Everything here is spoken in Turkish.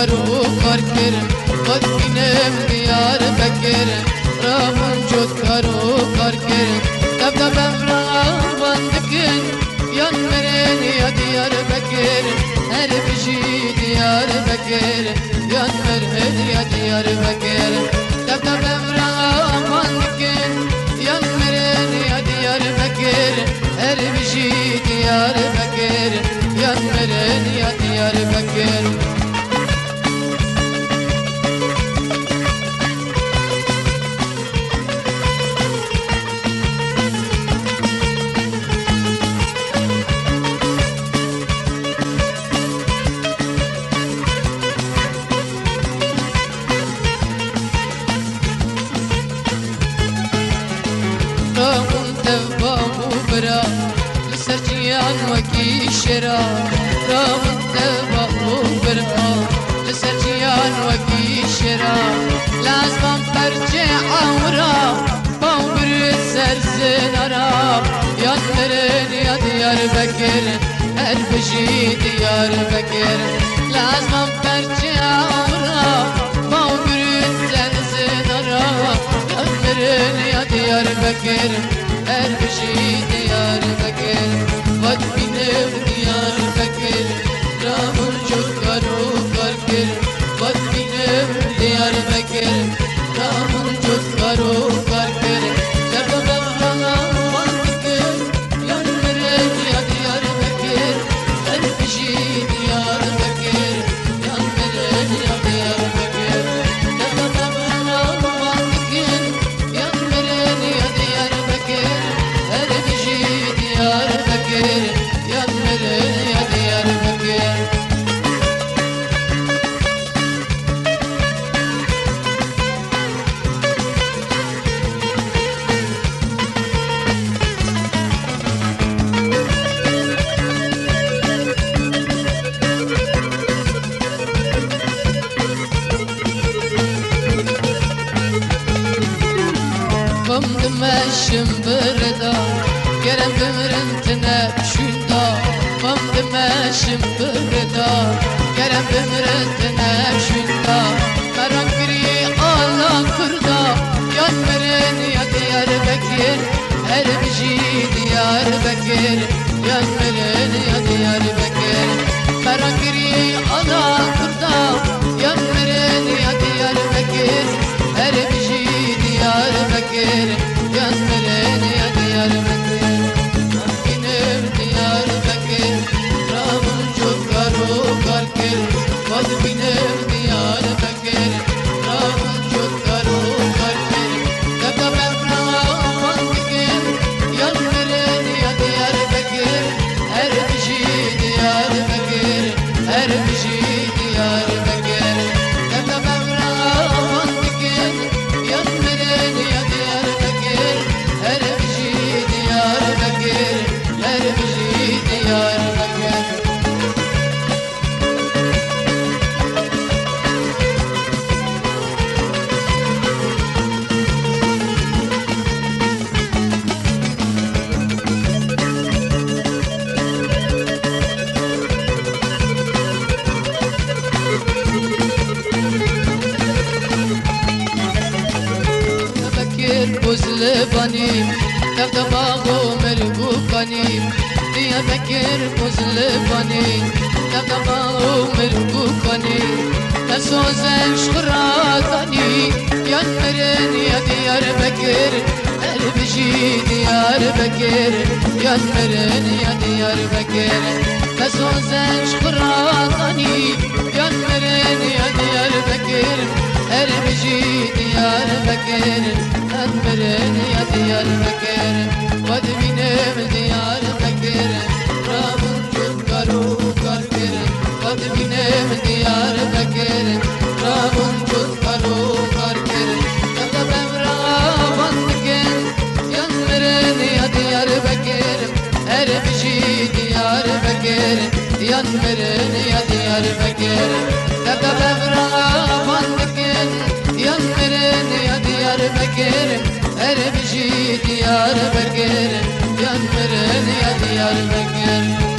karı karkir Vadbinem diyar bekir Ramın çok karı karkir Tabda bevran bandıkın Yan veren ya diyar bekir Her bir şey diyar bekir Yan veren ya diyar bekir Tabda bevran bandıkın Yan veren ya diyar bekir Her bir şey diyar bekir Yan veren ya diyar bekir لسرجيان وكي شرا رام التبا وبرقا لسرجيان وكي شرا لازم برجع عورا باوبر سرزن عرب يان مرن يا ديار بكر هربجي ديار بكر لازم برجع عورا باوبر سرزن عرب يان مرن يا ديار بكر هربجي ديار بكر Vadbinem diyar bekir Ramur çok karı karkir Vadbinem diyar bekir Ramur çok karı karkir Tabda bevran bandıkır Yan veren ya diyar bekir Her bir şey diyar bekir Yan veren ya diyar bekir Tabda bevran bandıkır Yan veren ya diyar bekir Her bir şey diyar bekir Yan veren ya diyar bekir Vamdı meşim birda Gerem bimrintine şunda Vamdı meşim birda Gerem bimrintine şunda Merak giri Allah kurda Yan veren ya diyar bekir Her bir şey diyar bekir Yan veren ya diyar bekir Merak giri Allah kurda Yan veren ya diyar bekir Her bir şey diyar bekir Yan veren ya diyar bekir Vadbinem diyar bekir Ramın çok karı karkir Vadbinem diyar bekir Ramın çok karı karkir Tabda bevran bandıkır Yan veren ya diyar bekir Her bir şey diyar bekir Her bir şey diyar bekir Tabda bevran bandıkır Yan veren ya diyar bekir Her bir şey diyar bekir Her bir şey diyar bekir Bekir buzlu banim Tavda bağı mergu kanim Diye bekir buzlu banim Tavda bağı mergu kanim Tesozen şkıratani Yan veren ya diyar bekir Her bir şey diyar bekir Yan veren ya diyar bekir Tesozen şkıratani Yan veren ya diyar bekir Her bir şey diyar bekir Yan veren ya diyar bekir Vadbinem diyar bekir Ramın çok karı karkir Vadbinem diyar bekir Ramın çok karı karkir Tabda bevran bandıkır Yan veren ya diyar bekir Her bir şey diyar bekir Yan veren ya diyar bekir Tabda bevran bandıkır Yan veren ya diyar bekir Her bir şey diyar bekir Yan veren ya diyar bekir